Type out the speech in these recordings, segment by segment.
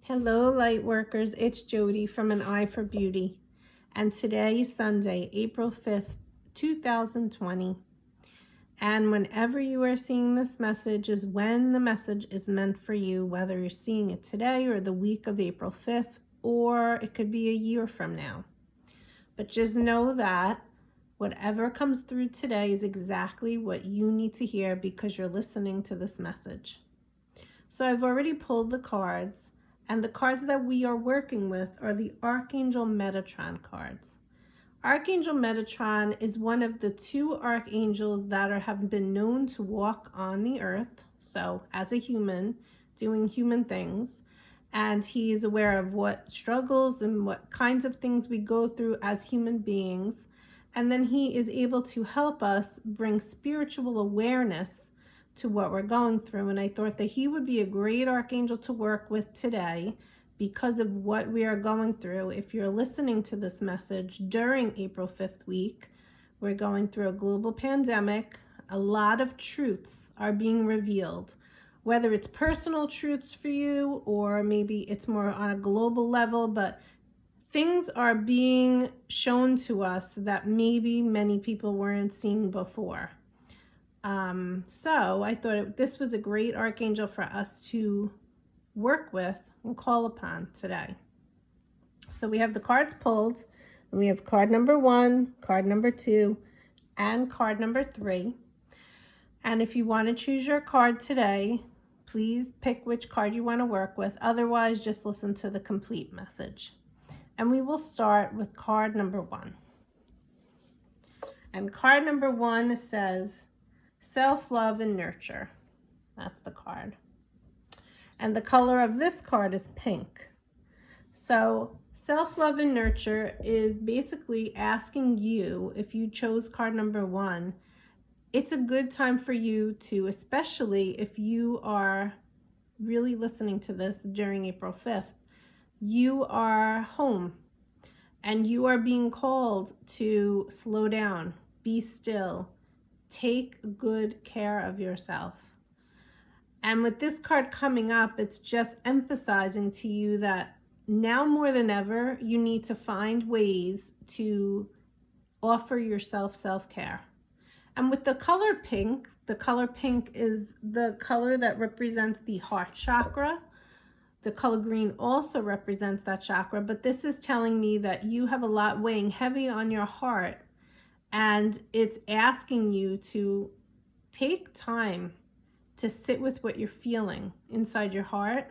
Hello, light workers. It's Jody from An Eye for Beauty. And today is Sunday, April 5th, 2020. And whenever you are seeing this message is when the message is meant for you, whether you're seeing it today or the week of April 5th, or it could be a year from now. But just know that whatever comes through today is exactly what you need to hear because you're listening to this message. So I've already pulled the cards. And the cards that we are working with are the Archangel Metatron cards. Archangel Metatron is one of the two archangels that have been known to walk on the earth, so as a human, doing human things. And he is aware of what struggles and what kinds of things we go through as human beings. And then he is able to help us bring spiritual awareness to what we're going through. And I thought that he would be a great archangel to work with today because of what we are going through. If you're listening to this message during April 5th week, we're going through a global pandemic. A lot of truths are being revealed, whether it's personal truths for you or maybe it's more on a global level, but things are being shown to us that maybe many people weren't seeing before. So I thought this was a great archangel for us to work with and call upon today. So we have the cards pulled, and we have card number 1, card number 2, and card number 3. And if you want to choose your card today, please pick which card you want to work with. Otherwise, just listen to the complete message. And we will start with card number 1. And card number 1 says, self-love and nurture. That's the card. And the color of this card is pink. So self-love and nurture is basically asking you, if you chose card number 1, it's a good time for you to, especially if you are really listening to this during April 5th, you are home and you are being called to slow down, be still, take good care of yourself. And with this card coming up, it's just emphasizing to you that now more than ever, you need to find ways to offer yourself self-care. And with the color pink is the color that represents the heart chakra. The color green also represents that chakra, but this is telling me that you have a lot weighing heavy on your heart. And it's asking you to take time to sit with what you're feeling inside your heart.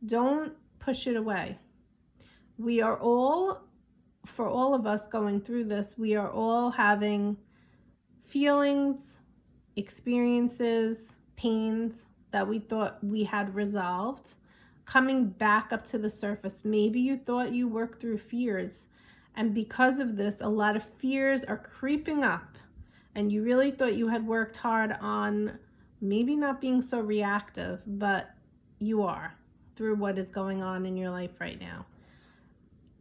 Don't push it away. We are all, for all of us going through this, we are all having feelings, experiences, pains that we thought we had resolved, coming back up to the surface. Maybe you thought you worked through fears. And because of this, a lot of fears are creeping up. And you really thought you had worked hard on maybe not being so reactive, but you are through what is going on in your life right now.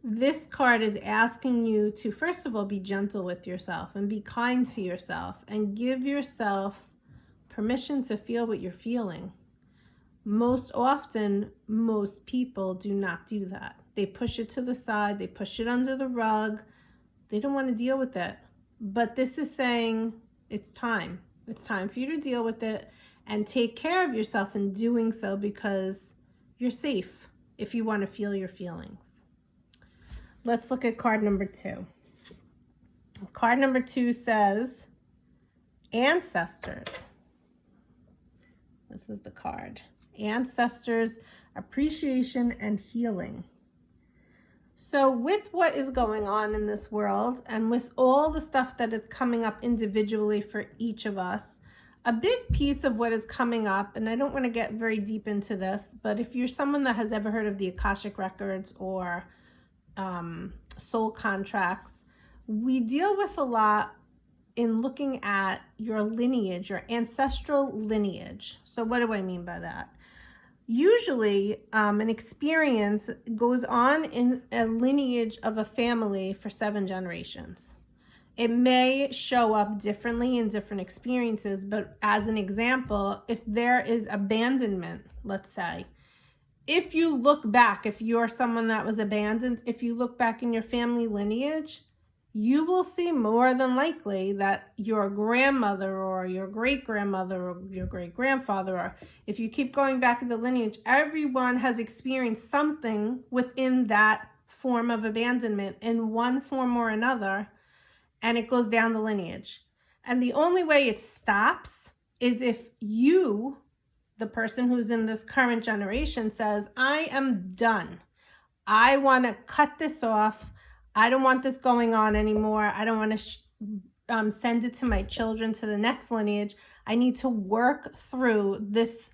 This card is asking you to, first of all, be gentle with yourself and be kind to yourself and give yourself permission to feel what you're feeling. Most often, most people do not do that. They push it to the side, they push it under the rug, they don't want to deal with it. But this is saying it's time. It's time for you to deal with it and take care of yourself in doing so because you're safe if you want to feel your feelings. Let's look at card number 2. Card number 2 says ancestors. This is the card. Ancestors, appreciation, and healing. So with what is going on in this world and with all the stuff that is coming up individually for each of us, a big piece of what is coming up, and I don't want to get very deep into this, but if you're someone that has ever heard of the Akashic Records or soul contracts, we deal with a lot in looking at your lineage, your ancestral lineage. So what do I mean by that? Usually, an experience goes on in a lineage of a family for 7 generations. It may show up differently in different experiences, but as an example, if there is abandonment, let's say, if you look back, if you're someone that was abandoned, if you look back in your family lineage, you will see more than likely that your grandmother or your great-grandmother or your great-grandfather, or if you keep going back in the lineage, everyone has experienced something within that form of abandonment in one form or another, and it goes down the lineage. And the only way it stops is if you, the person who's in this current generation, says, I am done. I want to cut this off. I don't want this going on anymore. I don't want to send it to my children, to the next lineage. I need to work through this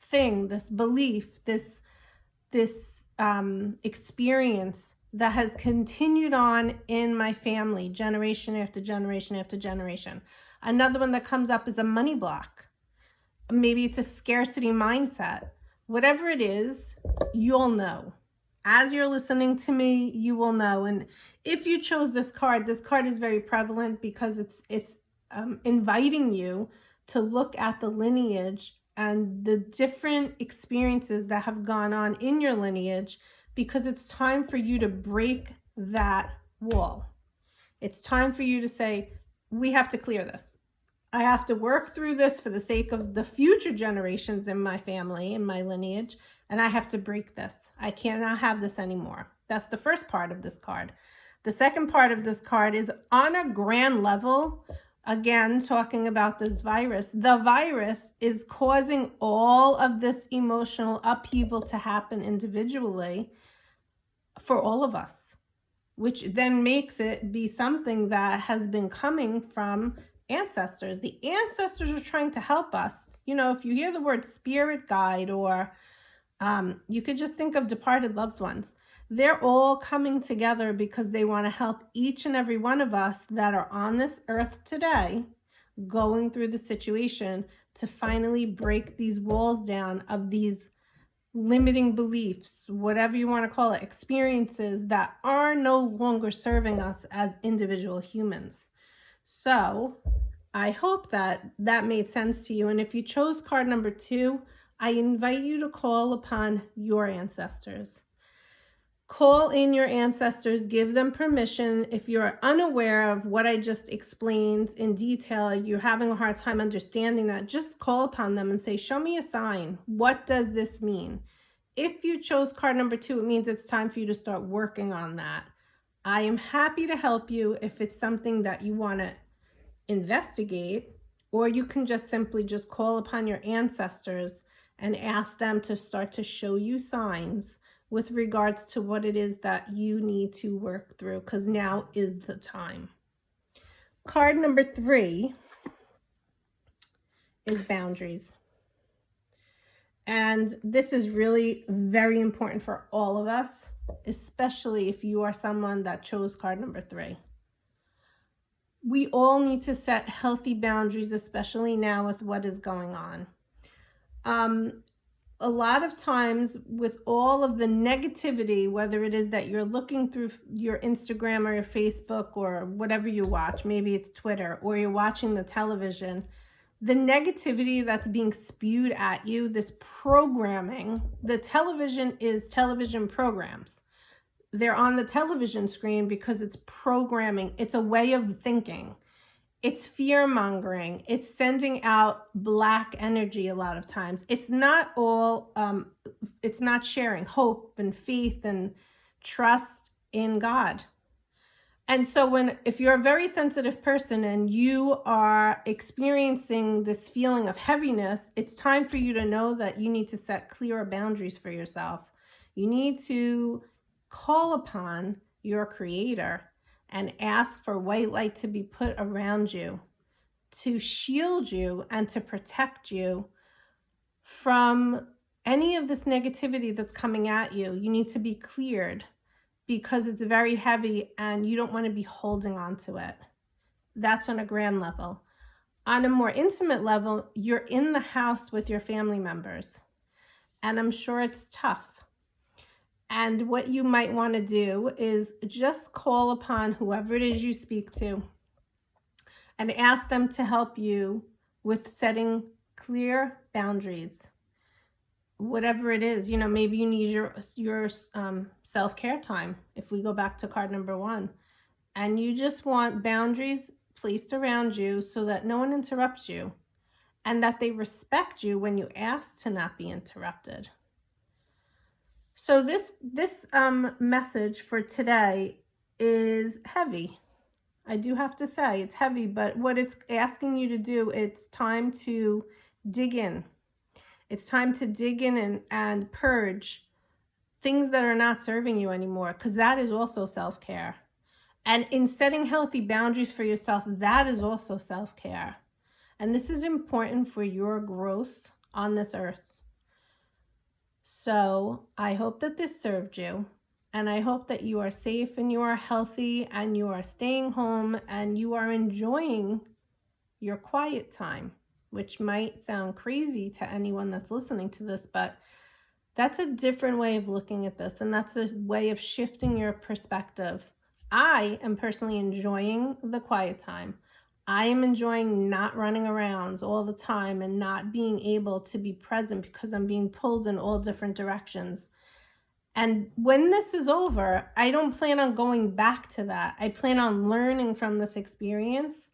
thing, this belief, this experience that has continued on in my family, generation after generation after generation. Another one that comes up is a money block. Maybe it's a scarcity mindset. Whatever it is, you'll know. As you're listening to me, you will know. And if you chose this card is very prevalent because it's inviting you to look at the lineage and the different experiences that have gone on in your lineage, because it's time for you to break that wall. It's time for you to say, we have to clear this. I have to work through this for the sake of the future generations in my family, in my lineage, and I have to break this. I cannot have this anymore. That's the first part of this card. The second part of this card is on a grand level, again, talking about this virus. The virus is causing all of this emotional upheaval to happen individually for all of us, which then makes it be something that has been coming from ancestors. The ancestors are trying to help us. You know, if you hear the word spirit guide, or you could just think of departed loved ones, they're all coming together because they want to help each and every one of us that are on this earth today going through the situation to finally break these walls down of these limiting beliefs, whatever you want to call it, experiences that are no longer serving us as individual humans. So I hope that that made sense to you. And if you chose card number 2, I invite you to call upon your ancestors. Call in your ancestors, give them permission. If you're unaware of what I just explained in detail, you're having a hard time understanding that, just call upon them and say, show me a sign. What does this mean? If you chose card number 2, it means it's time for you to start working on that. I am happy to help you if it's something that you want to investigate, or you can just simply just call upon your ancestors and ask them to start to show you signs with regards to what it is that you need to work through, because now is the time. Card number 3 is boundaries. And this is really very important for all of us, especially if you are someone that chose card number 3. We all need to set healthy boundaries, especially now with what is going on. A lot of times with all of the negativity, whether it is that you're looking through your Instagram or your Facebook or whatever you watch, maybe it's Twitter, or you're watching the television, the negativity that's being spewed at you, this programming, the television is television programs. They're on the television screen because it's programming. It's a way of thinking. It's fear-mongering. It's sending out black energy a lot of times. It's not all, it's not sharing hope and faith and trust in God. And so if you're a very sensitive person and you are experiencing this feeling of heaviness, it's time for you to know that you need to set clearer boundaries for yourself. You need to call upon your Creator and ask for white light to be put around you, to shield you and to protect you from any of this negativity that's coming at you. You need to be cleared because it's very heavy and you don't want to be holding on to it. That's on a grand level. On a more intimate level, you're in the house with your family members, and I'm sure it's tough. And what you might want to do is just call upon whoever it is you speak to and ask them to help you with setting clear boundaries. whatever it is, you know, maybe you need your self-care time. If we go back to card number 1, and you just want boundaries placed around you so that no one interrupts you and that they respect you when you ask to not be interrupted. So this message for today is heavy. I do have to say it's heavy, but what it's asking you to do, it's time to dig in. It's time to dig in and purge things that are not serving you anymore, because that is also self-care. And in setting healthy boundaries for yourself, that is also self-care. And this is important for your growth on this earth. So I hope that this served you. And I hope that you are safe and you are healthy and you are staying home and you are enjoying your quiet time, which might sound crazy to anyone that's listening to this, but that's a different way of looking at this. And that's a way of shifting your perspective. I am personally enjoying the quiet time. I am enjoying not running around all the time and not being able to be present because I'm being pulled in all different directions. And when this is over, I don't plan on going back to that. I plan on learning from this experience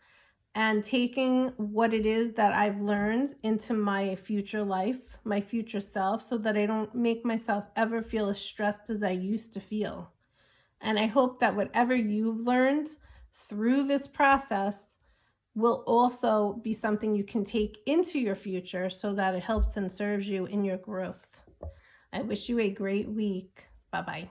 and taking what it is that I've learned into my future life, my future self, so that I don't make myself ever feel as stressed as I used to feel. And I hope that whatever you've learned through this process will also be something you can take into your future so that it helps and serves you in your growth. I wish you a great week. Bye-bye.